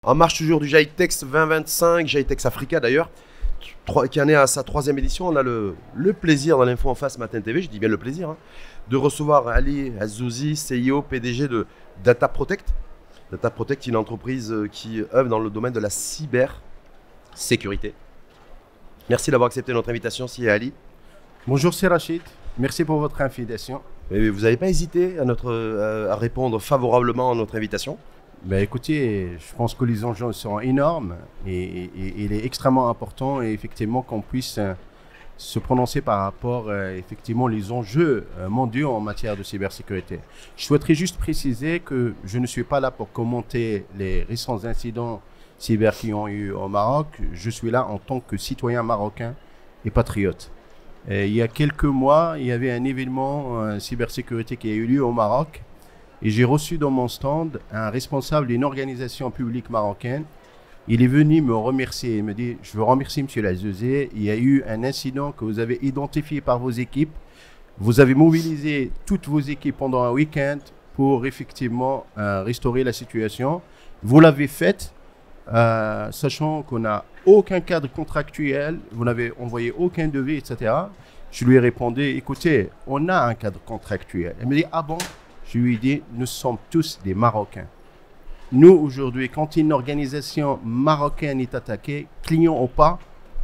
En marche toujours du Jitex 2025, Jitex Africa d'ailleurs, qui en est à sa 3e édition. On a le plaisir dans l'Info en face Matin TV, je dis bien le plaisir, hein, de recevoir Ali Azouzi, CIO, PDG de Data Protect. Data Protect, une entreprise qui œuvre dans le domaine de la cybersécurité. Merci d'avoir accepté notre invitation, si Ali. Bonjour, c'est Rachid. Merci pour votre invitation. Et vous n'avez pas hésité à répondre favorablement à notre invitation. Ben écoutez, je pense que les enjeux sont énormes et il est extrêmement important et effectivement qu'on puisse se prononcer par rapport effectivement les enjeux mondiaux en matière de cybersécurité. Je souhaiterais juste préciser que je ne suis pas là pour commenter les récents incidents cyber qui ont eu au Maroc. Je suis là en tant que citoyen marocain et patriote. Et il y a quelques mois, il y avait un événement cybersécurité qui a eu lieu au Maroc. Et j'ai reçu dans mon stand un responsable d'une organisation publique marocaine. Il est venu me remercier. Il me dit, je veux remercier M. Lazezé. Il y a eu un incident que vous avez identifié par vos équipes. Vous avez mobilisé toutes vos équipes pendant un week-end pour effectivement restaurer la situation. Vous l'avez fait, sachant qu'on n'a aucun cadre contractuel. Vous n'avez envoyé aucun devis, etc. Je lui ai répondu, écoutez, on a un cadre contractuel. Il me dit, ah bon? Je lui ai dit, nous sommes tous des Marocains. Nous, aujourd'hui, quand une organisation marocaine est attaquée, client ou pas,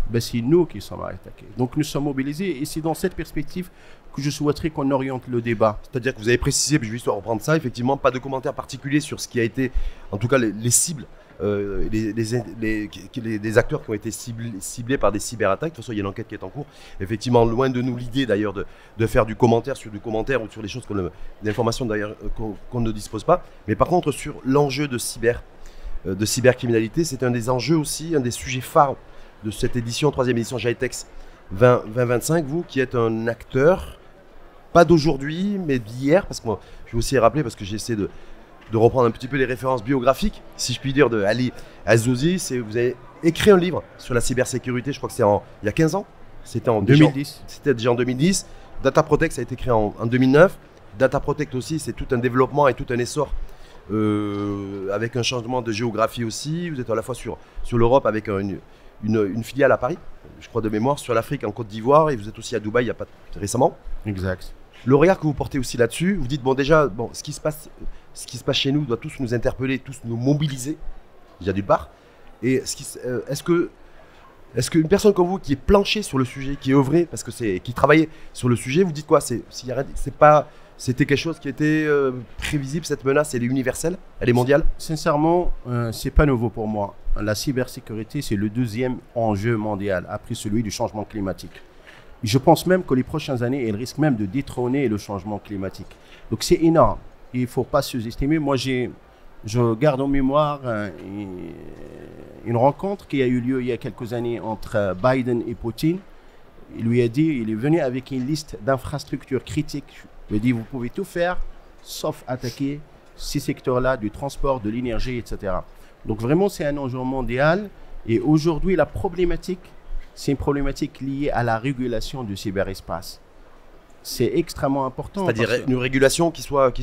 ben c'est nous qui sommes attaqués. Donc, nous sommes mobilisés et c'est dans cette perspective que je souhaiterais qu'on oriente le débat. C'est-à-dire que vous avez précisé, puis je vais juste reprendre ça, effectivement, pas de commentaires particuliers sur ce qui a été, en tout cas, les cibles. Les acteurs qui ont été ciblés par des cyberattaques. De toute façon, il y a une enquête qui est en cours. Effectivement, loin de nous l'idée d'ailleurs de faire du commentaire sur du commentaire ou sur des choses, d'informations d'ailleurs qu'on ne dispose pas. Mais par contre, sur l'enjeu de cybercriminalité, c'est un des enjeux aussi, un des sujets phares de cette édition, 3e édition Jitex 2025. Vous qui êtes un acteur, pas d'aujourd'hui, mais d'hier, parce que moi, je vais aussi rappeler, parce que j'essaie de reprendre un petit peu les références biographiques, si je puis dire, de Ali Azouzi. Vous avez écrit un livre sur la cybersécurité, je crois que c'est il y a 15 ans. C'était en 2010. C'était déjà en 2010. Data Protect, ça a été créé en 2009. Data Protect aussi, c'est tout un développement et tout un essor avec un changement de géographie aussi. Vous êtes à la fois sur l'Europe avec une filiale à Paris, je crois de mémoire, sur l'Afrique en Côte d'Ivoire, et vous êtes aussi à Dubaï il n'y a pas récemment. Exact. Le regard que vous portez aussi là-dessus, vous dites, bon déjà, ce qui se passe chez nous doit tous nous interpeller, tous nous mobiliser, déjà d'une part. Et est-ce qu'une personne comme vous qui est planchée sur le sujet, qui est œuvrée, qui travaillait sur le sujet, vous dites quoi? C'était quelque chose qui était prévisible, cette menace, elle est universelle, elle est mondiale? Sincèrement, c'est pas nouveau pour moi. La cybersécurité, c'est le 2e enjeu mondial, après celui du changement climatique. Je pense même que les prochaines années, elles risquent même de détrôner le changement climatique. Donc c'est énorme. Il ne faut pas sous-estimer. Moi, je garde en mémoire une rencontre qui a eu lieu il y a quelques années entre Biden et Poutine. Il lui a dit, il est venu avec une liste d'infrastructures critiques. Il lui a dit, vous pouvez tout faire, sauf attaquer ces secteurs-là du transport, de l'énergie, etc. Donc vraiment, c'est un enjeu mondial. Et aujourd'hui, la problématique, c'est une problématique liée à la régulation du cyberespace. C'est extrêmement important. C'est-à-dire une régulation qui soit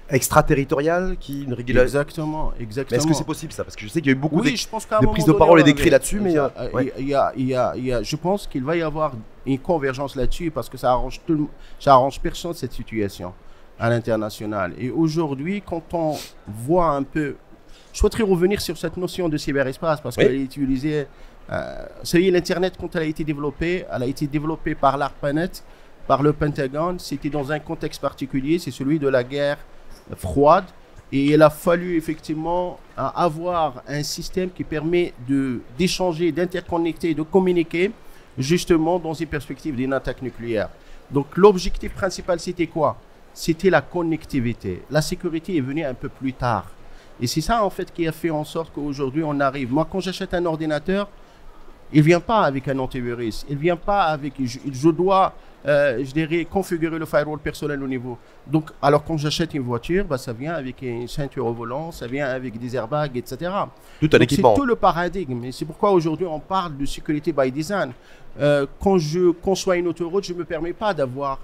extraterritoriale, Exactement. Mais est-ce que c'est possible ça? Parce que je sais qu'il y a eu beaucoup de prises de donné, parole et d'écrits là-dessus, mais je pense qu'il va y avoir une convergence là-dessus parce que ça arrange personne cette situation à l'international. Et aujourd'hui, quand on voit un peu, je souhaiterais revenir sur cette notion de cyberespace parce qu'elle est utilisée. Vous savez, l'Internet, quand elle a été développée par l'ARPANET, par le Pentagone, c'était dans un contexte particulier, c'est celui de la guerre froide. Et il a fallu effectivement avoir un système qui permet d'échanger, d'interconnecter, de communiquer, justement dans une perspective d'une attaque nucléaire. Donc l'objectif principal, c'était quoi? C'était la connectivité. La sécurité est venue un peu plus tard. Et c'est ça, en fait, qui a fait en sorte qu'aujourd'hui, on arrive. Moi, quand j'achète un ordinateur, il ne vient pas avec un antivirus. Il ne vient pas avec... Je dois, je dirais, configurer le firewall personnel au niveau. Donc, alors quand j'achète une voiture, ça vient avec une ceinture au volant, ça vient avec des airbags, etc. Tout un équipement. C'est tout le paradigme. Et c'est pourquoi aujourd'hui, on parle de sécurité by design. Quand je conçois une autoroute, je ne me permets pas d'avoir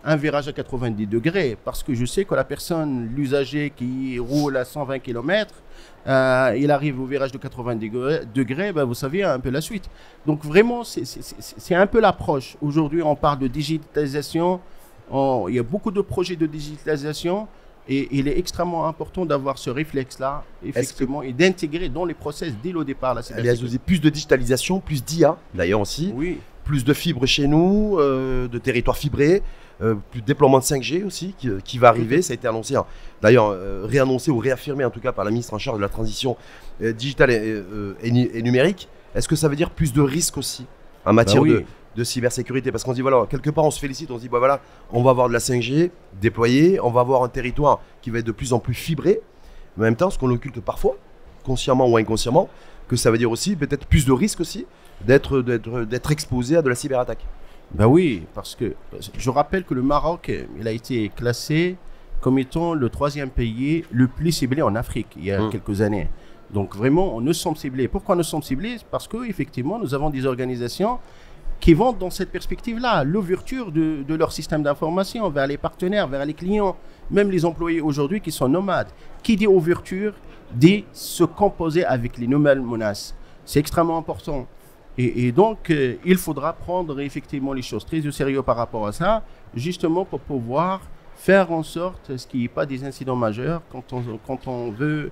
un virage à 90 degrés, parce que je sais que la personne, l'usager qui roule à 120 km, il arrive au virage de 90 degrés, ben vous savez un peu la suite. Donc vraiment, c'est un peu l'approche. Aujourd'hui, on parle de digitalisation, il y a beaucoup de projets de digitalisation, et il est extrêmement important d'avoir ce réflexe-là, effectivement, et d'intégrer dans les process dès le départ la cybersécurité. Plus de digitalisation, plus d'IA, d'ailleurs aussi, oui. Plus de fibres chez nous, de territoires fibrés, plus de déploiement de 5G aussi qui va arriver. Ça a été annoncé, d'ailleurs réannoncé ou réaffirmé en tout cas par la ministre en charge de la transition digitale et numérique. Est-ce que ça veut dire plus de risques aussi en matière de cybersécurité? Parce qu'on se dit, voilà, quelque part on se félicite, on se dit, bah, voilà, on va avoir de la 5G déployée, on va avoir un territoire qui va être de plus en plus fibré. Mais en même temps, ce qu'on occulte parfois, consciemment ou inconsciemment, que ça veut dire aussi peut-être plus de risques aussi d'être exposé à de la cyberattaque. Ben oui, parce que je rappelle que le Maroc, il a été classé comme étant le 3e pays le plus ciblé en Afrique il y a quelques années. Donc vraiment, nous sommes ciblés. Pourquoi nous sommes ciblés? Parce qu'effectivement, nous avons des organisations qui vont dans cette perspective-là, l'ouverture de leur système d'information vers les partenaires, vers les clients, même les employés aujourd'hui qui sont nomades. Qui dit ouverture, dit se composer avec les nouvelles menaces. C'est extrêmement important. Et donc, il faudra prendre effectivement les choses très au sérieux par rapport à ça, justement pour pouvoir faire en sorte qu'il n'y ait pas des incidents majeurs quand on veut...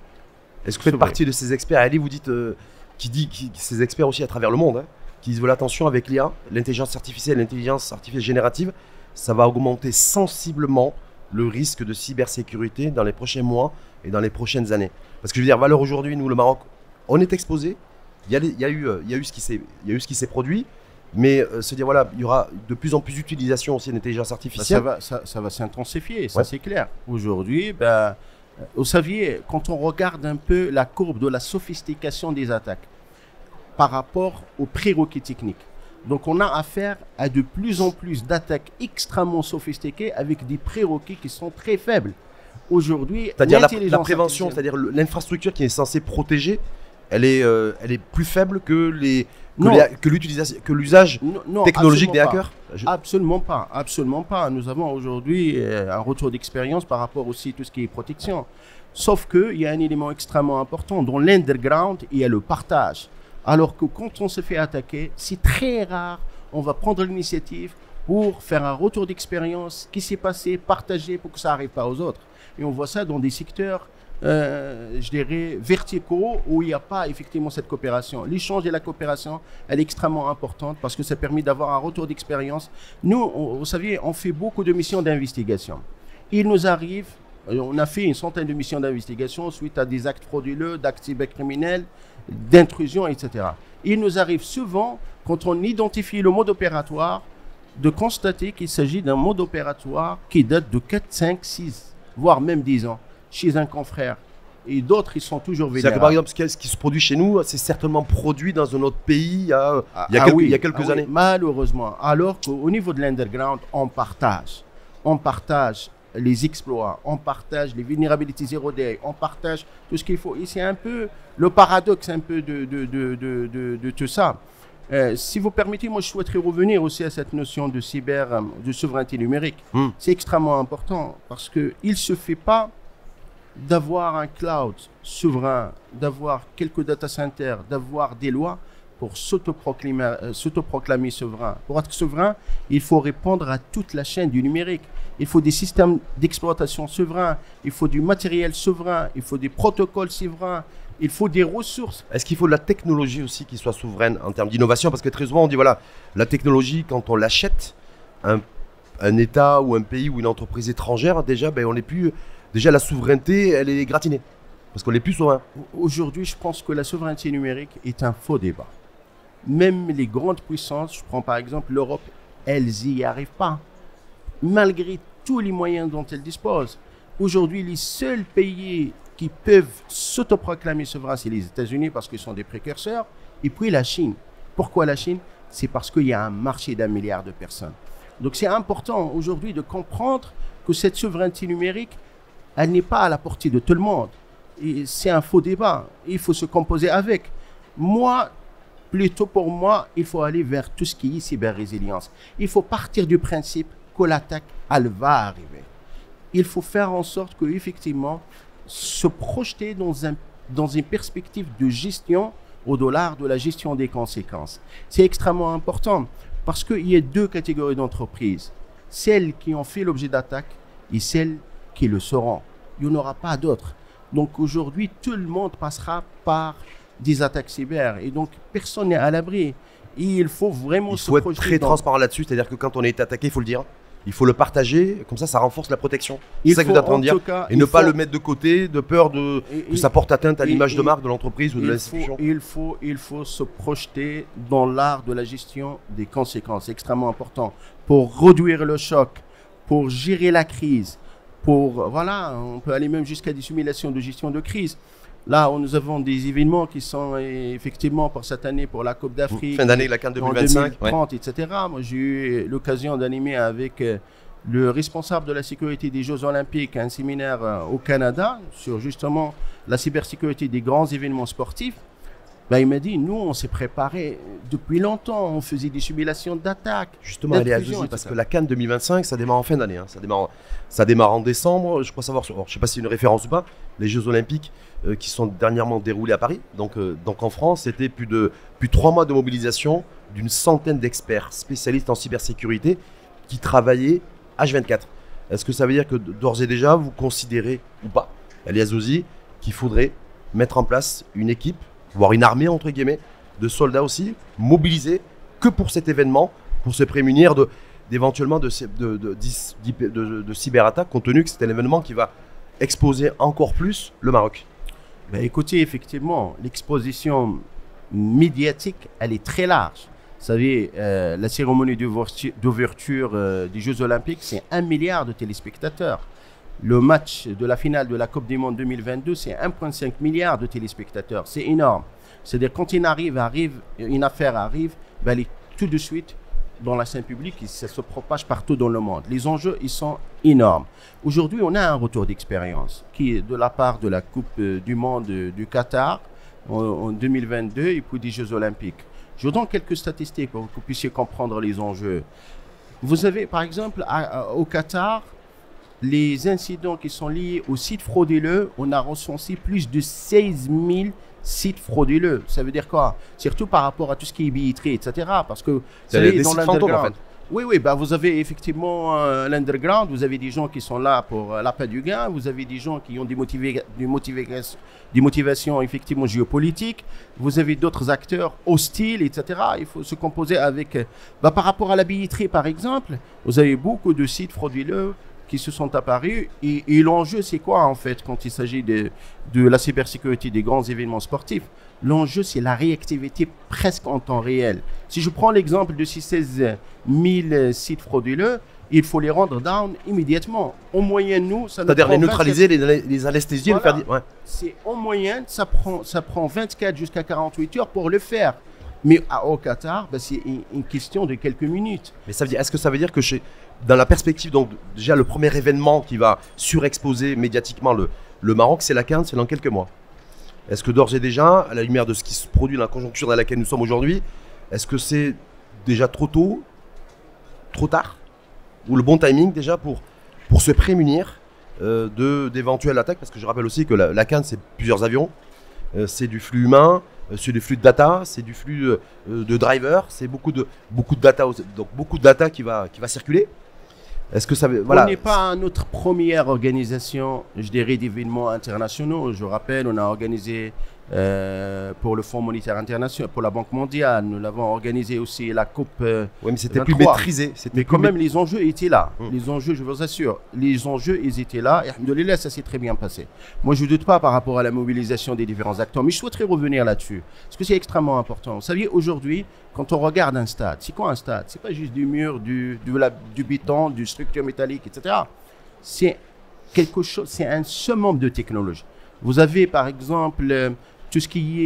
Est-ce que vous faites partie de ces experts, Ali, vous dites, ces experts aussi à travers le monde, qui disent, voilà, attention avec l'IA, l'intelligence artificielle générative, ça va augmenter sensiblement le risque de cybersécurité dans les prochains mois et dans les prochaines années. Parce que je veux dire, valeur aujourd'hui, nous, le Maroc, on est exposé. Il y a eu ce qui s'est produit, mais se dire, voilà, il y aura de plus en plus d'utilisation aussi d'intelligence artificielle. Ça va s'intensifier, ça c'est clair. Aujourd'hui, vous saviez, quand on regarde un peu la courbe de la sophistication des attaques par rapport aux prérequis techniques, donc on a affaire à de plus en plus d'attaques extrêmement sophistiquées avec des prérequis qui sont très faibles. Aujourd'hui, c'est-à-dire la prévention, c'est-à-dire l'infrastructure qui est censée protéger, elle est plus faible que l'usage technologique des hackers? Absolument pas. Nous avons aujourd'hui un retour d'expérience par rapport aussi à tout ce qui est protection. Sauf qu'il y a un élément extrêmement important. Dans l'underground, il y a le partage. Alors que quand on se fait attaquer, c'est très rare. On va prendre l'initiative pour faire un retour d'expérience, qui s'est passé, partager pour que ça n'arrive pas aux autres. Et on voit ça dans des secteurs je dirais, verticaux où il n'y a pas effectivement cette coopération. L'échange et la coopération, elle est extrêmement importante parce que ça permet d'avoir un retour d'expérience. Nous, vous savez, on fait beaucoup de missions d'investigation. Il nous arrive, on a fait une centaine de missions d'investigation suite à des actes frauduleux, d'actes cybercriminels, d'intrusion, etc. Il nous arrive souvent, quand on identifie le mode opératoire, de constater qu'il s'agit d'un mode opératoire qui date de 4, 5, 6, voire même 10 ans. Chez un confrère. Et d'autres, ils sont toujours vulnérables. C'est-à-dire que par exemple, ce qui se produit chez nous, c'est certainement produit dans un autre pays il y a quelques années. Malheureusement. Alors qu'au niveau de l'underground, on partage. On partage les exploits, on partage les vulnérabilités zéro day, on partage tout ce qu'il faut. Et c'est un peu le paradoxe un peu de tout ça. Si vous permettez, moi je souhaiterais revenir aussi à cette notion de de souveraineté numérique. C'est extrêmement important parce qu'il ne se fait pas d'avoir un cloud souverain, d'avoir quelques data centers, d'avoir des lois pour s'autoproclamer souverain. Pour être souverain, il faut répondre à toute la chaîne du numérique. Il faut des systèmes d'exploitation souverains, il faut du matériel souverain, il faut des protocoles souverains, il faut des ressources. Est-ce qu'il faut de la technologie aussi qui soit souveraine en termes d'innovation? Parce que très souvent on dit, voilà, la technologie, quand on l'achète, un État ou un pays ou une entreprise étrangère, déjà, on n'est plus... Déjà, la souveraineté, elle est gratinée, parce qu'on n'est plus souverain. Aujourd'hui, je pense que la souveraineté numérique est un faux débat. Même les grandes puissances, je prends par exemple l'Europe, elles n'y arrivent pas, malgré tous les moyens dont elles disposent. Aujourd'hui, les seuls pays qui peuvent s'autoproclamer souverains, c'est les États-Unis, parce qu'ils sont des précurseurs, et puis la Chine. Pourquoi la Chine? C'est parce qu'il y a un marché d'1 milliard de personnes. Donc c'est important aujourd'hui de comprendre que cette souveraineté numérique, elle n'est pas à la portée de tout le monde. Et c'est un faux débat. Il faut se composer avec. Plutôt pour moi, il faut aller vers tout ce qui est cyber-résilience. Il faut partir du principe que l'attaque, elle va arriver. Il faut faire en sorte que, effectivement, se projeter dans une perspective de gestion au-delà de la gestion des conséquences. C'est extrêmement important parce qu'il y a deux catégories d'entreprises. Celles qui ont fait l'objet d'attaques et celles qui le seront. Il n'y en aura pas d'autres. Donc aujourd'hui, tout le monde passera par des attaques cyber et donc personne n'est à l'abri. Et il faut vraiment se projeter. Il faut être très transparent là-dessus, c'est-à-dire que quand on est attaqué, il faut le dire. Il faut le partager, comme ça renforce la protection. C'est ça que vous êtes en train de dire. Et ne pas le mettre de côté, de peur que ça porte atteinte à l'image de marque de l'entreprise ou de l'institution. Il faut se projeter dans l'art de la gestion des conséquences. C'est extrêmement important pour réduire le choc, pour gérer la crise, voilà, on peut aller même jusqu'à des simulations de gestion de crise. Là, nous avons des événements qui sont effectivement pour cette année, pour la Coupe d'Afrique. Fin d'année, la CAN 2025. 2030, ouais. Etc. Moi, j'ai eu l'occasion d'animer avec le responsable de la sécurité des Jeux Olympiques un séminaire au Canada sur justement la cybersécurité des grands événements sportifs. Ben, il m'a dit, nous, on s'est préparé depuis longtemps, on faisait des simulations d'attaque. Justement, elle est à Zouzi, parce que la CAN 2025, ça démarre en fin d'année. Hein. Ça démarre en décembre. Je crois savoir, je ne sais pas si c'est une référence ou pas, les Jeux Olympiques qui sont dernièrement déroulés à Paris. Donc en France, c'était plus de 3 mois de mobilisation d'une centaine d'experts spécialistes en cybersécurité qui travaillaient H24. Est-ce que ça veut dire que d'ores et déjà, vous considérez ou pas, Elias Zouzi, qu'il faudrait mettre en place une équipe, voire une armée entre guillemets, de soldats aussi, mobilisés que pour cet événement, pour se prémunir d'éventuellement de cyberattaques, compte tenu que c'est un événement qui va exposer encore plus le Maroc? Ben écoutez, effectivement, l'exposition médiatique, elle est très large. Vous savez, la cérémonie d'ouverture des Jeux Olympiques, c'est 1 milliard de téléspectateurs. Le match de la finale de la Coupe du Monde 2022, c'est 1,5 milliard de téléspectateurs. C'est énorme. C'est-à-dire quand une affaire arrive, ben elle est tout de suite dans la scène publique et ça se propage partout dans le monde. Les enjeux, ils sont énormes. Aujourd'hui, on a un retour d'expérience qui est de la part de la Coupe du Monde du Qatar en 2022 et puis des Jeux Olympiques. Je vous donne quelques statistiques pour que vous puissiez comprendre les enjeux. Vous avez, par exemple, au Qatar, les incidents qui sont liés aux sites frauduleux, on a recensé plus de 16 000 sites frauduleux. Ça veut dire quoi? Surtout par rapport à tout ce qui est billetterie, etc. Parce que c'est des sites fantômes, en fait. Oui, bah vous avez effectivement l'underground, vous avez des gens qui sont là pour l'appât du gain, vous avez des gens qui ont des motivations effectivement géopolitiques, vous avez d'autres acteurs hostiles, etc. Il faut se composer avec... par rapport à la billetterie, par exemple, vous avez beaucoup de sites frauduleux qui se sont apparus. Et l'enjeu, c'est quoi en fait quand il s'agit de la cybersécurité des grands événements sportifs? L'enjeu, c'est la réactivité presque en temps réel. Si je prends l'exemple de ces 16 000 sites frauduleux, il faut les rendre down immédiatement. En moyenne, nous, ça c'est-à-dire les neutraliser, les anesthésier, voilà. Le faire... Ouais. C'est en moyenne, ça prend 24 jusqu'à 48 heures pour le faire. Mais au Qatar, c'est une question de quelques minutes. Mais ça veut dire, est-ce que ça veut dire que dans la perspective, donc déjà le premier événement qui va surexposer médiatiquement le Maroc, c'est la CAN, c'est dans quelques mois? Est-ce que d'ores et déjà, à la lumière de ce qui se produit dans la conjoncture dans laquelle nous sommes aujourd'hui, est-ce que c'est déjà trop tôt, trop tard, ou le bon timing déjà pour se prémunir d'éventuelles attaques? Parce que je rappelle aussi que la CAN, c'est plusieurs avions, c'est du flux humain, c'est du flux de data, c'est du flux de drivers, c'est beaucoup de data, donc beaucoup de data qui va circuler. Est-ce que ça voilà. On n'est pas notre première organisation, je dirais, d'événements internationaux. Je rappelle, on a organisé pour le Fonds monétaire international, pour la Banque mondiale, nous l'avons organisé aussi la Coupe. Oui, mais c'était plus maîtrisé. Mais quand même, les enjeux étaient là. Les enjeux, je vous assure, les enjeux, ils étaient là. Et alhamdoulilah, ça s'est très bien passé. Moi, je ne doute pas par rapport à la mobilisation des différents acteurs, mais je souhaiterais revenir là-dessus, parce que c'est extrêmement important. Vous savez, aujourd'hui, quand on regarde un stade, c'est quoi un stade? C'est pas juste du mur, du béton, du structure métallique, etc. C'est quelque chose, c'est un summum de technologie. Vous avez, par exemple, tout ce qui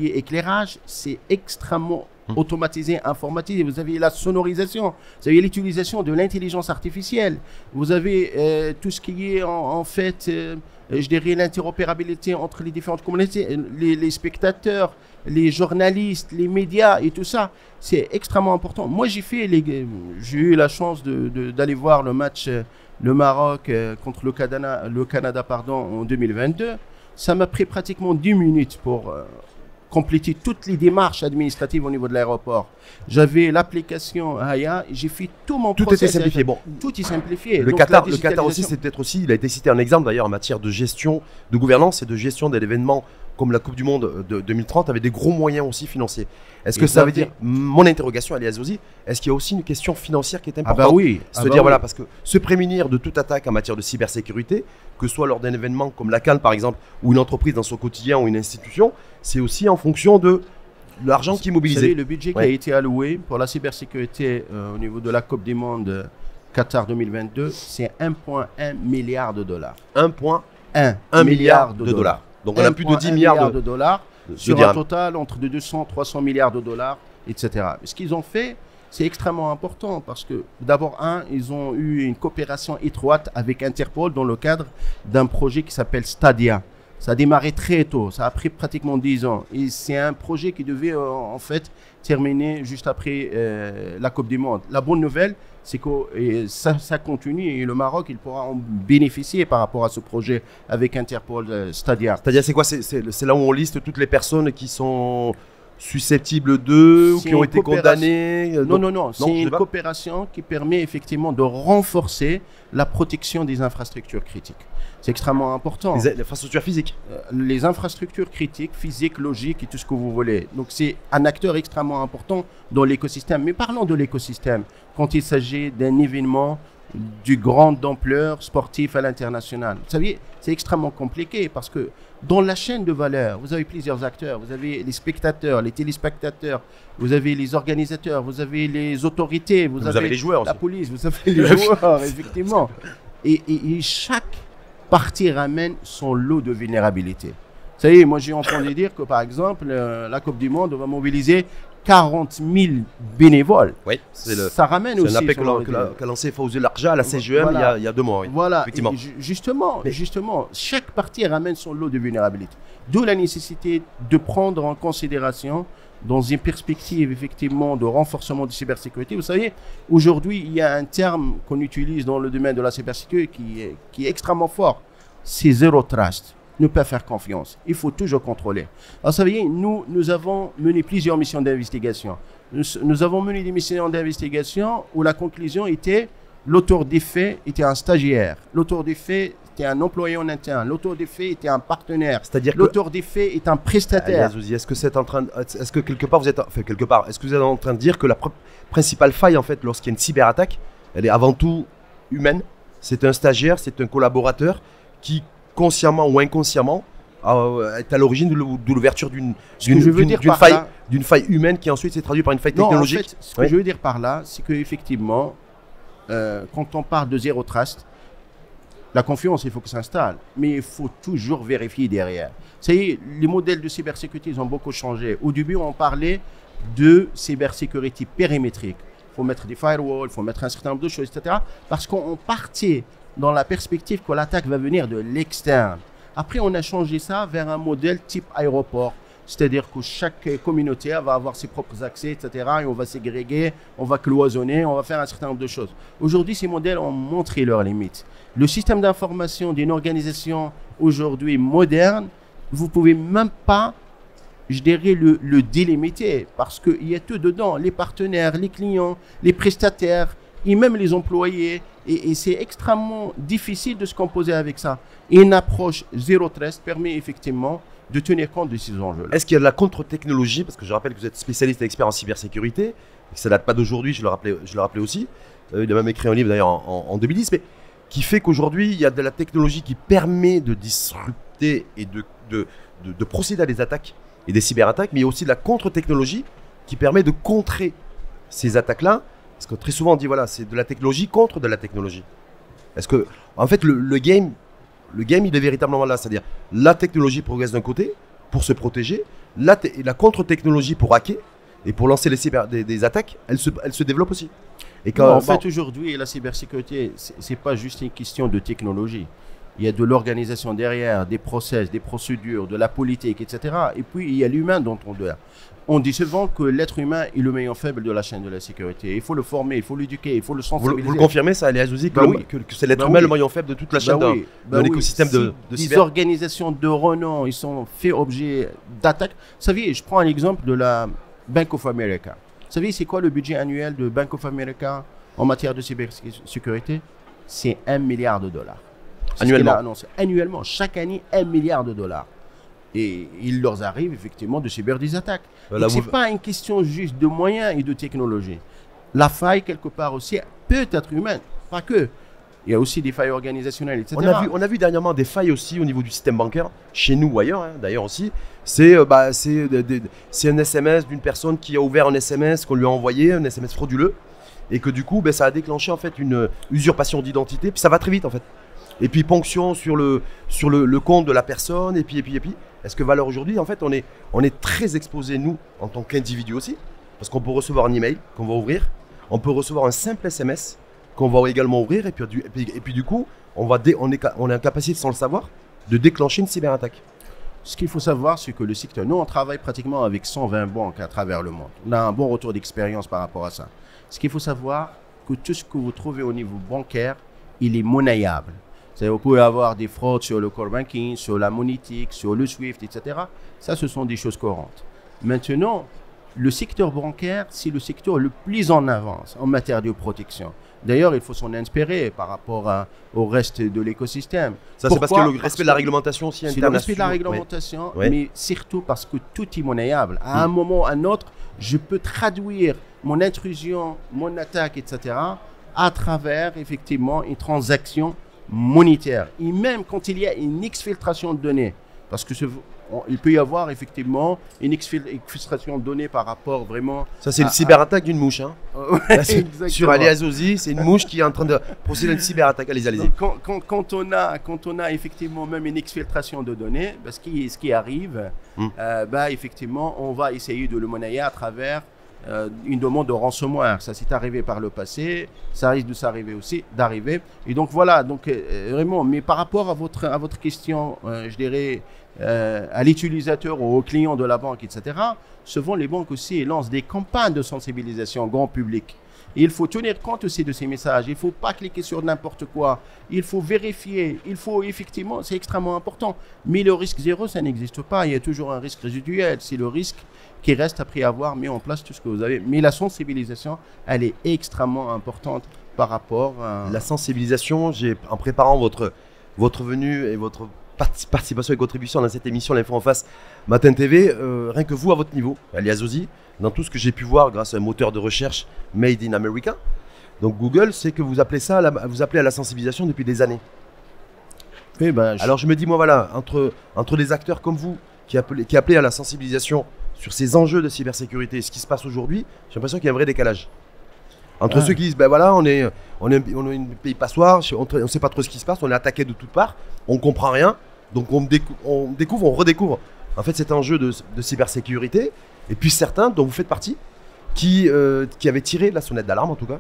est éclairage, c'est extrêmement automatisé, informatisé. Vous avez la sonorisation, vous avez l'utilisation de l'intelligence artificielle, vous avez tout ce qui est en fait, je dirais, l'interopérabilité entre les différentes communautés, les spectateurs, les journalistes, les médias et tout ça. C'est extrêmement important. Moi, j'ai eu la chance d'aller voir le match, le Maroc contre le Canada en 2022. Ça m'a pris pratiquement 10 minutes pour compléter toutes les démarches administratives au niveau de l'aéroport. J'avais l'application Aya, j'ai fait tout mon processus. Tout était simplifié. Bon. Tout est simplifié. Le Qatar aussi, c'est peut-être aussi, il a été cité un exemple d'ailleurs en matière de gestion, de gouvernance et de gestion de l'événement comme la Coupe du Monde de 2030 avec des gros moyens aussi financiers. Est-ce que ça veut dire, mon interrogation, Ali Azouzi, est-ce qu'il y a aussi une question financière qui est importante? Ah bah oui. Voilà, parce que se prémunir de toute attaque en matière de cybersécurité, que ce soit lors d'un événement comme la CAN par exemple, ou une entreprise dans son quotidien ou une institution, c'est aussi en fonction de l'argent qui est mobilisé. Vous savez, le budget qui a été alloué pour la cybersécurité au niveau de la Coupe du Monde Qatar 2022, c'est 1,1 milliard de dollars. 1,1 milliard de dollars. Donc on a plus de 10 milliards de dollars sur un total entre 200 et 300 milliards de dollars, etc. Ce qu'ils ont fait, c'est extrêmement important parce que d'abord, ils ont eu une coopération étroite avec Interpol dans le cadre d'un projet qui s'appelle Stadia. Ça a démarré très tôt, ça a pris pratiquement 10 ans. Et c'est un projet qui devait en fait terminer juste après la Coupe du Monde. La bonne nouvelle, c'est que ça continue et le Maroc, il pourra en bénéficier par rapport à ce projet avec Interpol Stadia. Stadia, c'est quoi? C'est là où on liste toutes les personnes qui sont susceptibles d'eux ou qui ont été condamnées? Non. C'est une coopération qui permet effectivement de renforcer la protection des infrastructures critiques. C'est extrêmement important. Les infrastructures physiques. Les infrastructures critiques, physiques, logiques et tout ce que vous voulez. Donc c'est un acteur extrêmement important dans l'écosystème. Mais parlons de l'écosystème. Quand il s'agit d'un événement de grande ampleur sportif à l'international. Vous savez, c'est extrêmement compliqué parce que dans la chaîne de valeur, vous avez plusieurs acteurs. Vous avez les spectateurs, les téléspectateurs, vous avez les organisateurs, vous avez les autorités, vous avez les joueurs la aussi. Police, vous avez les joueurs, effectivement. Et chaque partie ramène son lot de vulnérabilité. Vous savez, moi j'ai entendu dire que par exemple, la Coupe du Monde va mobiliser 40 000 bénévoles. Oui, ça ramène aussi. C'est un appel qu'a lancé Fawzi Larja à la CGM voilà. il y a 2 mois. Oui. Voilà, effectivement. Justement, chaque partie ramène son lot de vulnérabilité. D'où la nécessité de prendre en considération, dans une perspective effectivement de renforcement de cybersécurité. Vous savez, aujourd'hui, il y a un terme qu'on utilise dans le domaine de la cybersécurité qui est extrêmement fort. C'est zéro trust. Ne pas faire confiance. Il faut toujours contrôler. Alors, vous savez, nous avons mené plusieurs missions d'investigation. Nous avons mené des missions d'investigation où la conclusion était l'auteur des faits était un stagiaire. L'auteur des faits était un employé en interne. L'auteur des faits était un partenaire. C'est-à-dire l'auteur des faits est un prestataire. Est-ce que quelque part est-ce que vous êtes en train de dire que la principale faille en fait lorsqu'il y a une cyberattaque, elle est avant tout humaine? C'est un stagiaire, c'est un collaborateur qui consciemment ou inconsciemment est à l'origine de l'ouverture d'une faille humaine qui ensuite s'est traduite par une faille technologique. En fait, ce que je veux dire par là, c'est qu'effectivement, quand on parle de zéro trust, la confiance, il faut que ça s'installe, mais il faut toujours vérifier derrière. Ça y est, les modèles de cybersécurité, ils ont beaucoup changé. Au début, on parlait de cybersécurité périmétrique. Il faut mettre des firewalls, il faut mettre un certain nombre de choses, etc. Parce qu'on partait dans la perspective que l'attaque va venir de l'externe. Après, on a changé ça vers un modèle type aéroport. C'est-à-dire que chaque communauté va avoir ses propres accès, etc. Et on va ségréguer, on va cloisonner, on va faire un certain nombre de choses. Aujourd'hui, ces modèles ont montré leurs limites. Le système d'information d'une organisation aujourd'hui moderne, vous ne pouvez même pas, je dirais, le délimiter parce qu'il y a tout dedans. Les partenaires, les clients, les prestataires et même les employés. Et c'est extrêmement difficile de se composer avec ça. Et une approche zéro trust permet effectivement de tenir compte de ces enjeux-là. Est-ce qu'il y a de la contre-technologie? Parce que je rappelle que vous êtes spécialiste et expert en cybersécurité, et que ça ne date pas d'aujourd'hui, je le rappelais aussi. Il a même écrit un livre d'ailleurs en 2010, mais qui fait qu'aujourd'hui, il y a de la technologie qui permet de disrupter et de procéder à des attaques et des cyberattaques, mais il y a aussi de la contre-technologie qui permet de contrer ces attaques-là. Parce que très souvent on dit voilà, c'est de la technologie contre de la technologie. Est-ce que, en fait, le game, il est véritablement là. C'est-à-dire, la technologie progresse d'un côté pour se protéger, la contre-technologie pour hacker et pour lancer des attaques, elle se développe aussi. Et en fait, aujourd'hui, la cybersécurité, c'est pas juste une question de technologie. il y a de l'organisation derrière, des process, des procédures, de la politique, etc. Et puis, il y a l'humain dont on doit. On dit souvent que l'être humain est le maillon faible de la chaîne de la sécurité. Il faut le former, il faut l'éduquer, il faut le sensibiliser. Vous le confirmez, ça, Ali Azouzi, que c'est l'être humain le maillon faible de toute la chaîne de l'écosystème de cyber. Les organisations de renom, ils sont fait objet d'attaques. Vous savez, je prends un exemple de la Bank of America. Vous savez, c'est quoi le budget annuel de Bank of America en matière de cybersécurité? C'est 1 milliard de dollars. Annuellement. Annuellement, chaque année, 1 milliard de dollars. Et il leur arrive effectivement de subir des attaques. Ce n'est pas une question juste de moyens et de technologie. La faille, quelque part aussi, peut être humaine, pas que. Il y a aussi des failles organisationnelles, etc. On a vu dernièrement des failles aussi au niveau du système bancaire, chez nous ou ailleurs, d'ailleurs aussi. C'est un SMS d'une personne qui a ouvert un SMS qu'on lui a envoyé, un SMS frauduleux, et que du coup, ça a déclenché en fait une usurpation d'identité, puis ça va très vite en fait. Et puis ponction sur le compte de la personne, et puis. Est-ce que valeur aujourd'hui, en fait, on est très exposé, nous, en tant qu'individu aussi, parce qu'on peut recevoir un email qu'on va ouvrir, on peut recevoir un simple SMS qu'on va également ouvrir, et puis du coup, on est en capacité, sans le savoir, de déclencher une cyberattaque. Ce qu'il faut savoir, c'est que le secteur, nous, on travaille pratiquement avec 120 banques à travers le monde. On a un bon retour d'expérience par rapport à ça. Ce qu'il faut savoir, que tout ce que vous trouvez au niveau bancaire, il est monnayable. Vous pouvez avoir des fraudes sur le core banking, sur la monétique, sur le SWIFT, etc. Ça, ce sont des choses courantes. Maintenant, le secteur bancaire, c'est le secteur le plus en avance en matière de protection. D'ailleurs, il faut s'en inspirer par rapport au reste de l'écosystème. Ça, c'est parce que le respect de la réglementation aussi internationale. C'est le respect de la réglementation, mais surtout parce que tout est monnayable. À un moment ou à un autre, je peux traduire mon intrusion, mon attaque, etc. à travers, effectivement, une transaction monétaire. Et même quand il y a une exfiltration de données, parce que il peut y avoir effectivement une exfiltration de données par rapport vraiment... Ça, c'est une cyberattaque d'une mouche. Hein. Sur Ali Azouzi, c'est une mouche qui est en train de procéder à une cyberattaque. Allez-y. Quand on a effectivement même une exfiltration de données, ce qui arrive, effectivement, on va essayer de le monnayer à travers une demande de ransomware. Ça s'est arrivé par le passé, ça risque de s'arriver aussi, d'arriver. Et donc voilà, vraiment, mais par rapport à votre question, je dirais, à l'utilisateur ou au client de la banque, etc., souvent les banques aussi lancent des campagnes de sensibilisation grand public. Et il faut tenir compte aussi de ces messages. Il ne faut pas cliquer sur n'importe quoi. Il faut vérifier. Il faut effectivement, c'est extrêmement important. Mais le risque zéro, ça n'existe pas. Il y a toujours un risque résiduel. C'est le risque qui reste après avoir mis en place tout ce que vous avez. Mais la sensibilisation, elle est extrêmement importante par rapport à... La sensibilisation, en préparant votre venue et votre participation et contribution dans cette émission L'Info en face Matin TV, rien que vous à votre niveau, Ali Azouzi, dans tout ce que j'ai pu voir grâce à un moteur de recherche Made in America, donc Google, c'est que vous appelez à la sensibilisation depuis des années. Alors je me dis, moi voilà, entre des acteurs comme vous qui appelez à la sensibilisation sur ces enjeux de cybersécurité et ce qui se passe aujourd'hui, j'ai l'impression qu'il y a un vrai décalage. Entre ceux qui disent, on est un pays passoire, on ne sait pas trop ce qui se passe, on est attaqué de toutes parts, on ne comprend rien, donc on redécouvre en fait cet enjeu de cybersécurité, et puis certains dont vous faites partie, qui avaient tiré la sonnette d'alarme en tout cas,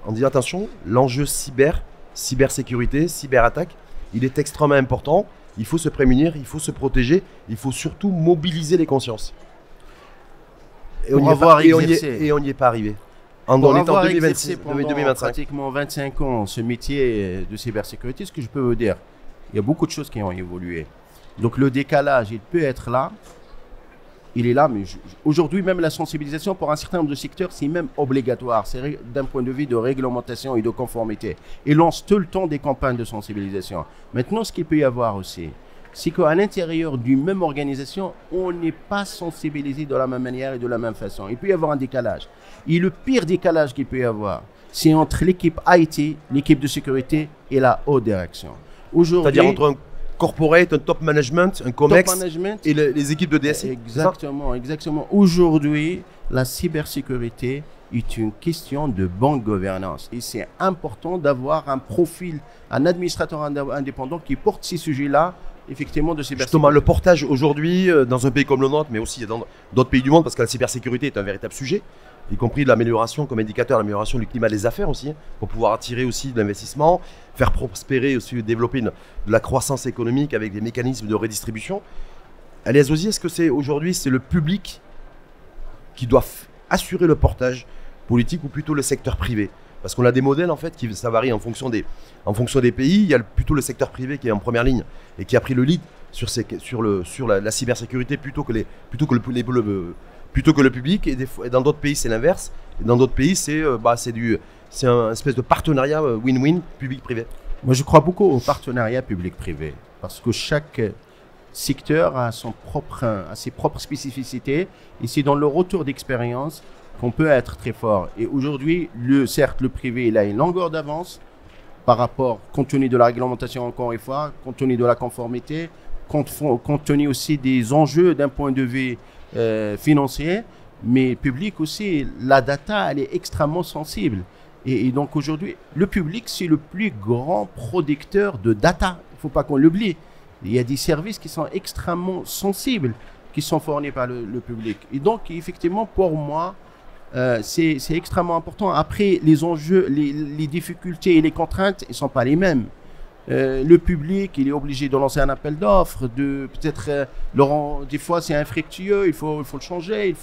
en disant attention, l'enjeu cybersécurité, cyberattaque, il est extrêmement important, il faut se prémunir, il faut se protéger, il faut surtout mobiliser les consciences. Et on n'y est pas arrivé. On est en 2025. Pratiquement 25 ans, ce métier de cybersécurité, ce que je peux vous dire, il y a beaucoup de choses qui ont évolué. Donc le décalage, il peut être là, il est là, mais aujourd'hui même la sensibilisation pour un certain nombre de secteurs, c'est même obligatoire, c'est d'un point de vue de réglementation et de conformité. Ils lancent tout le temps des campagnes de sensibilisation. Maintenant, ce qu'il peut y avoir aussi, c'est qu'à l'intérieur d'une même organisation, on n'est pas sensibilisé de la même manière et de la même façon. Il peut y avoir un décalage. Et le pire décalage qu'il peut y avoir, c'est entre l'équipe IT, l'équipe de sécurité et la haute direction. C'est-à-dire entre un corporate, un top management, un COMEX et les équipes de DSI. Exactement. Aujourd'hui, la cybersécurité est une question de bonne gouvernance. Et c'est important d'avoir un profil, un administrateur indépendant qui porte ces sujets-là effectivement de cybersécurité. Justement, le portage aujourd'hui, dans un pays comme le nôtre, mais aussi dans d'autres pays du monde, parce que la cybersécurité est un véritable sujet, y compris l'amélioration comme indicateur, l'amélioration du climat des affaires aussi, pour pouvoir attirer aussi de l'investissement, faire prospérer aussi, développer de la croissance économique avec des mécanismes de redistribution. Alias Ozi, est-ce que c'est aujourd'hui c'est le public qui doit assurer le portage politique ou plutôt le secteur privé? Parce qu'on a des modèles en fait qui ça varie en fonction des pays. Il y a plutôt le secteur privé qui est en première ligne et qui a pris le lead sur la cybersécurité plutôt que le public. Et dans d'autres pays c'est l'inverse. Et dans d'autres pays c'est un espèce de partenariat win-win public-privé. Moi je crois beaucoup au partenariat public-privé parce que chaque secteur a ses propres spécificités et c'est dans le retour d'expérience qu'on peut être très fort. Et aujourd'hui, certes, le privé, il a une longueur d'avance par rapport, compte tenu de la réglementation encore une fois, compte tenu de la conformité, compte tenu aussi des enjeux d'un point de vue financier, mais public aussi, la data, elle est extrêmement sensible. Et donc aujourd'hui, le public, c'est le plus grand producteur de data. Il ne faut pas qu'on l'oublie. Il y a des services qui sont extrêmement sensibles, qui sont fournis par le public. Et donc, effectivement, pour moi, c'est extrêmement important. Après, les enjeux, les difficultés et les contraintes, ils ne sont pas les mêmes. Le public, il est obligé de lancer un appel d'offres, des fois c'est infructueux, il faut le changer,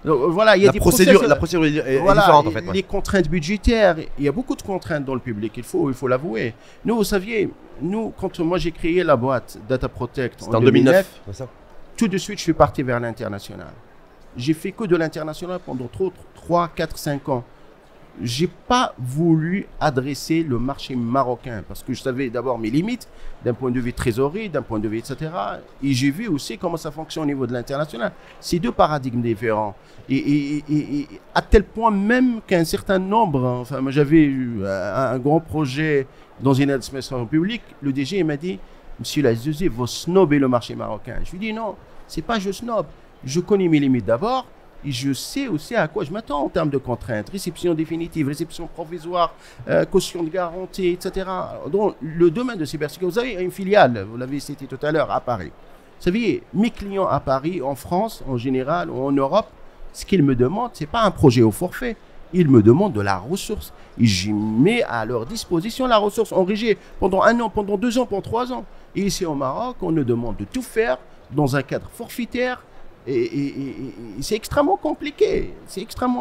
voilà, il y a la procédure est différente en fait. Les contraintes budgétaires, il y a beaucoup de contraintes dans le public, il faut l'avouer. Nous, vous saviez, quand moi j'ai créé la boîte Data Protect en 2009, tout de suite je suis parti vers l'international. J'ai fait que de l'international pendant 3, 4, 5 ans. J'ai pas voulu adresser le marché marocain parce que je savais d'abord mes limites d'un point de vue trésorerie, d'un point de vue etc. Et j'ai vu aussi comment ça fonctionne au niveau de l'international. C'est deux paradigmes différents. Et à tel point même qu'un certain nombre, enfin moi j'avais eu un grand projet dans une administration publique, le DG m'a dit « Monsieur Lazouzé, vous snobez le marché marocain ». Je lui dis « Non, c'est pas je snob. Je connais mes limites d'abord. » Et je sais aussi à quoi je m'attends en termes de contraintes, réception définitive, réception provisoire, caution de garantie, etc. Dans le domaine de cybersécurité, vous avez une filiale, vous l'avez cité tout à l'heure, à Paris. Vous savez, mes clients à Paris, en France, en général, ou en Europe, ce qu'ils me demandent, ce n'est pas un projet au forfait. Ils me demandent de la ressource. Et j'y mets à leur disposition la ressource en régie pendant 1 an, pendant 2 ans, pendant 3 ans. Et ici au Maroc, on nous demande de tout faire dans un cadre forfaitaire. Et c'est extrêmement compliqué.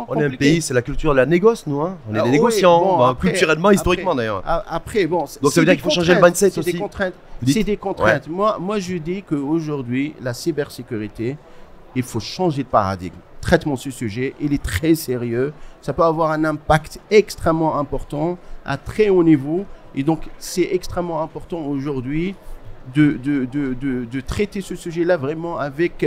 On est un pays, c'est la culture de la négoce, nous. Hein. On est des négociants, culturellement, historiquement d'ailleurs. Après, bon, donc ça veut dire qu'il faut changer le mindset aussi. C'est des contraintes. Ouais. Moi, je dis qu'aujourd'hui, la cybersécurité, il faut changer de paradigme. Traitement de ce sujet, il est très sérieux. Ça peut avoir un impact extrêmement important à très haut niveau. Et donc, c'est extrêmement important aujourd'hui de traiter ce sujet-là vraiment avec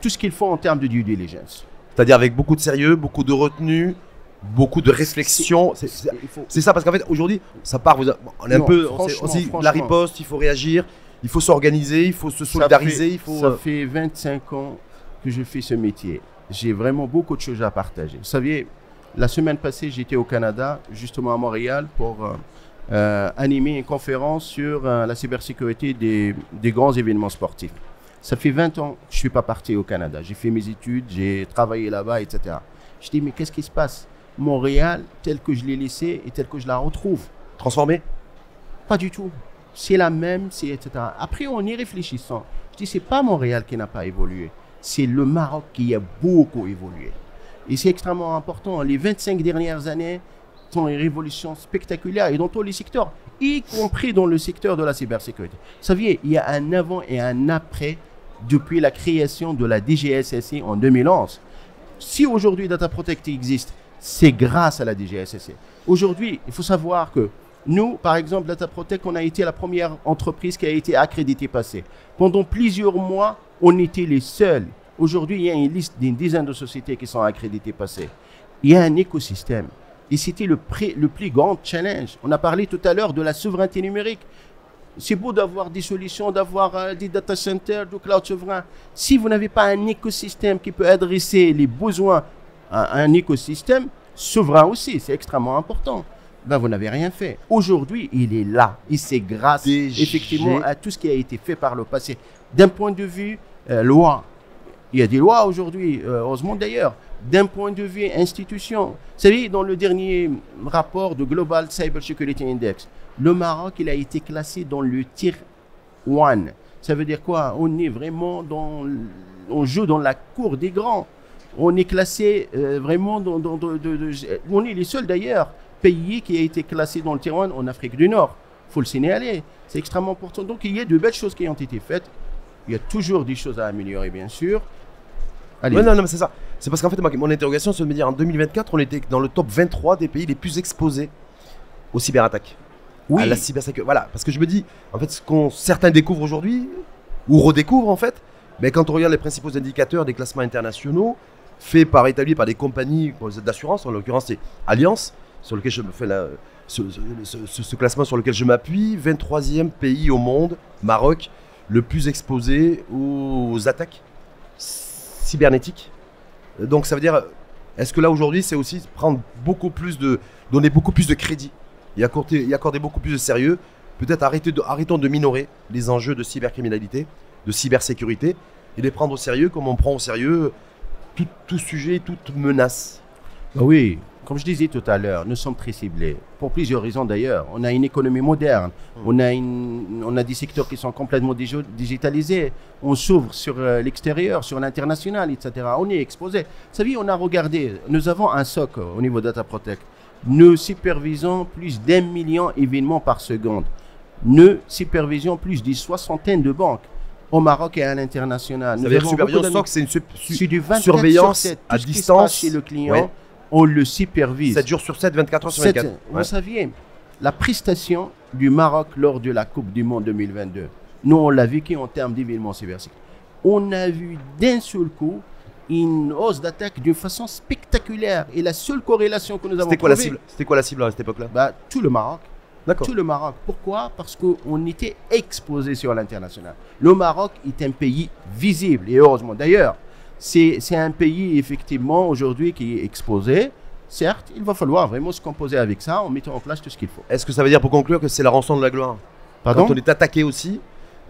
tout ce qu'il faut en termes de due diligence. C'est-à-dire avec beaucoup de sérieux, beaucoup de retenue, beaucoup de réflexion. C'est ça, parce qu'en fait, aujourd'hui, ça part. On est un peu. La riposte, il faut réagir, il faut s'organiser, il faut se solidariser. Ça fait 25 ans que je fais ce métier. J'ai vraiment beaucoup de choses à partager. Vous saviez, la semaine passée, j'étais au Canada, justement à Montréal, pour animer une conférence sur la cybersécurité des grands événements sportifs. Ça fait 20 ans que je ne suis pas parti au Canada. J'ai fait mes études, j'ai travaillé là-bas, etc. Je dis, mais qu'est-ce qui se passe? Montréal, tel que je l'ai laissé et tel que je la retrouve. Transformé? Pas du tout. C'est la même, etc. Après, en y réfléchissant, je dis, ce n'est pas Montréal qui n'a pas évolué. C'est le Maroc qui a beaucoup évolué. Et c'est extrêmement important. Les 25 dernières années sont une révolution spectaculaire et dans tous les secteurs, y compris dans le secteur de la cybersécurité. Vous saviez, il y a un avant et un après depuis la création de la DGSSI en 2011. Si aujourd'hui Data Protect existe, c'est grâce à la DGSSI. Aujourd'hui, il faut savoir que nous, par exemple, Data Protect, on a été la première entreprise qui a été accréditée passée. Pendant plusieurs mois, on était les seuls. Aujourd'hui, il y a une liste d'une dizaine de sociétés qui sont accréditées passées. Il y a un écosystème. Et c'était le plus grand challenge. On a parlé tout à l'heure de la souveraineté numérique. C'est beau d'avoir des solutions, d'avoir des data centers, du cloud souverain. Si vous n'avez pas un écosystème qui peut adresser les besoins à un écosystème souverain aussi, c'est extrêmement important. ben vous n'avez rien fait. Aujourd'hui, il est là. Et c'est grâce, effectivement, à tout ce qui a été fait par le passé. D'un point de vue loi, il y a des lois aujourd'hui, heureusement d'ailleurs. D'un point de vue institution, vous savez, dans le dernier rapport de Global Cyber Security Index, le Maroc, il a été classé dans le tier 1. Ça veut dire quoi? On est vraiment on joue dans la cour des grands. On est classé vraiment on est les seuls d'ailleurs pays qui a été classé dans le tier 1 en Afrique du Nord. Il faut le signaler. C'est extrêmement important. Donc il y a de belles choses qui ont été faites. Il y a toujours des choses à améliorer, bien sûr. Ouais, non, mais c'est ça. C'est parce qu'en fait, mon interrogation, c'est de me dire, en 2024, on était dans le top 23 des pays les plus exposés aux cyberattaques. Oui. À la cybersécurité. Voilà, parce que je me dis, en fait, ce qu'on certains découvrent aujourd'hui, ou redécouvrent en fait, mais quand on regarde les principaux indicateurs des classements internationaux, établis par des compagnies d'assurance, en l'occurrence c'est Allianz, sur lequel je me fais ce classement sur lequel je m'appuie, 23e pays au monde, Maroc, le plus exposé aux attaques cybernétiques. Donc ça veut dire, est-ce que là aujourd'hui c'est aussi donner beaucoup plus de crédit et accorder beaucoup plus de sérieux, peut-être arrêtons de minorer les enjeux de cybercriminalité, de cybersécurité, et les prendre au sérieux comme on prend au sérieux tout sujet, toute menace. Oui, comme je disais tout à l'heure, nous sommes très ciblés, pour plusieurs raisons d'ailleurs. On a une économie moderne, on a des secteurs qui sont complètement digitalisés, on s'ouvre sur l'extérieur, sur l'international, etc. On est exposé. Vous savez, on a regardé, nous avons un SOC au niveau Data Protect. Nous supervisons plus d'1 million d'événements par seconde. Nous supervisons plus d'une soixantaine de banques au Maroc et à l'international. Ça veut dire supervision SOC, c'est du surveillance à distance chez le client. On le supervise. 7 jours sur 7, 24 heures sur 24. Vous saviez, la prestation du Maroc lors de la Coupe du Monde 2022, nous on l'a vécu en termes d'événements cybersécurité. On a vu d'un seul coup une hausse d'attaque d'une façon spectaculaire. Et la seule corrélation que nous avons trouvée... C'était quoi la cible à cette époque-là? Tout le Maroc. D'accord. Tout le Maroc. Pourquoi? Parce qu'on était exposé sur l'international. Le Maroc est un pays visible, et heureusement. D'ailleurs, c'est un pays, effectivement, aujourd'hui qui est exposé. Certes, il va falloir vraiment se composer avec ça en mettant en place tout ce qu'il faut. Est-ce que ça veut dire, pour conclure, que c'est la rançon de la gloire? Pardon? Quand on est attaqué aussi,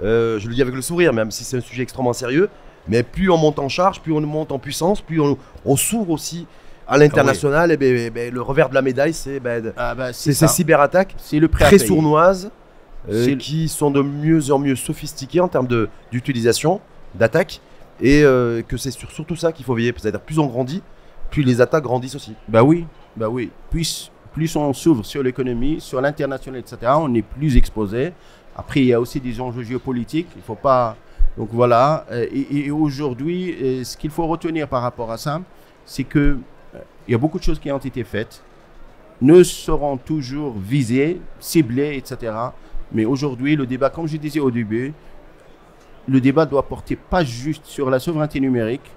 je le dis avec le sourire, même si c'est un sujet extrêmement sérieux, mais plus on monte en charge, plus on monte en puissance, plus on s'ouvre aussi à l'international. Et le revers de la médaille, c'est ces cyberattaques très sournoises qui sont de mieux en mieux sophistiquées en termes d'utilisation, d'attaque, et que c'est surtout ça qu'il faut veiller. C'est-à-dire plus on grandit, plus les attaques grandissent aussi. Oui. Plus on s'ouvre sur l'économie, sur l'international, etc., on est plus exposé. Après, il y a aussi des enjeux géopolitiques. Il ne faut pas... Donc voilà. Et aujourd'hui, ce qu'il faut retenir par rapport à ça, c'est que il y a beaucoup de choses qui ont été faites. Nous serons toujours visés, ciblés, etc. Mais aujourd'hui, le débat, comme je disais au début, le débat doit porter pas juste sur la souveraineté numérique,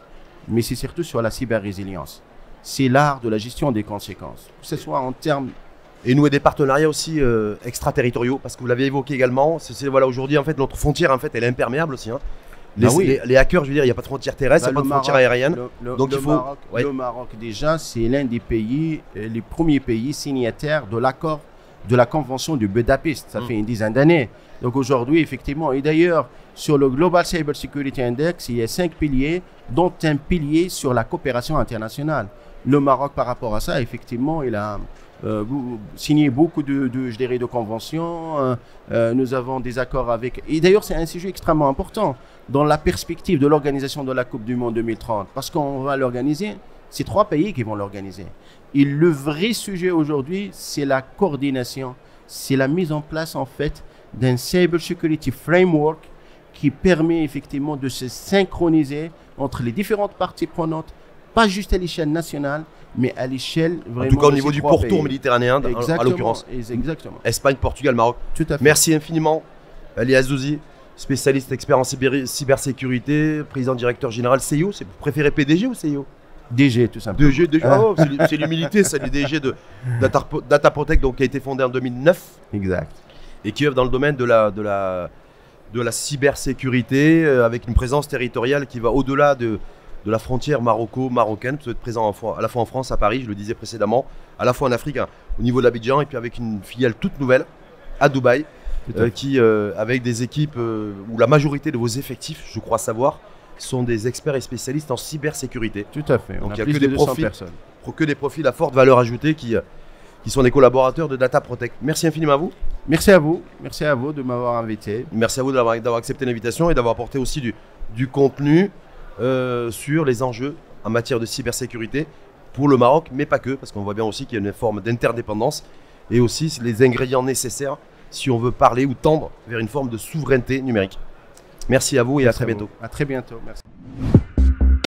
mais c'est surtout sur la cyber-résilience. C'est l'art de la gestion des conséquences, que ce soit en termes... Et nouer des partenariats aussi extraterritoriaux, parce que vous l'avez évoqué également. Voilà, aujourd'hui, en fait, notre frontière, en fait, elle est imperméable aussi. Hein. Les hackers, je veux dire, il n'y a pas de frontière terrestre, il n'y a pas de frontière aérienne. Donc il faut... Le Maroc, déjà, c'est l'un des pays, les premiers pays signataires de l'accord de la Convention de Budapest. Ça fait une dizaine d'années. Donc aujourd'hui, effectivement, et d'ailleurs, sur le Global Cyber Security Index, il y a 5 piliers, dont un pilier sur la coopération internationale. Le Maroc, par rapport à ça, effectivement, il a signé beaucoup de conventions. Nous avons des accords avec... Et d'ailleurs, c'est un sujet extrêmement important dans la perspective de l'organisation de la Coupe du Monde 2030. Parce qu'on va l'organiser, c'est 3 pays qui vont l'organiser. Et le vrai sujet aujourd'hui, c'est la coordination. C'est la mise en place, en fait, d'un Cyber Security Framework qui permet effectivement de se synchroniser entre les différentes parties prenantes, pas juste à l'échelle nationale, mais à l'échelle vraiment... En tout cas, au niveau du pourtour méditerranéen, à l'occurrence. Exactement. Espagne, Portugal, Maroc. Tout à fait. Merci infiniment, Ali Azzouzi, spécialiste expert en cybersécurité, président directeur général CIO. Vous préférez PDG ou CIO? DG, tout simplement. DG, c'est l'humilité, c'est le DG de Data Protect, donc, qui a été fondé en 2009. Exact. Et qui œuvre dans le domaine de la cybersécurité, avec une présence territoriale qui va au-delà de la frontière marocaine. Vous êtes présent à la fois en France, à Paris, je le disais précédemment, à la fois en Afrique. au niveau de l'Abidjan, et puis avec une filiale toute nouvelle à Dubaï, avec des équipes où la majorité de vos effectifs, je crois savoir, sont des experts et spécialistes en cybersécurité. Tout à fait. Donc On il a n'y a plus que de des 200 profils, personnes. que des profils à forte valeur ajoutée qui sont des collaborateurs de Data Protect. Merci infiniment à vous. Merci à vous. Merci à vous de m'avoir invité. Merci à vous d'avoir accepté l'invitation et d'avoir apporté aussi du contenu sur les enjeux en matière de cybersécurité pour le Maroc, mais pas que, parce qu'on voit bien aussi qu'il y a une forme d'interdépendance et aussi les ingrédients nécessaires si on veut parler ou tendre vers une forme de souveraineté numérique. Merci à vous et à très bientôt. À très bientôt. Merci.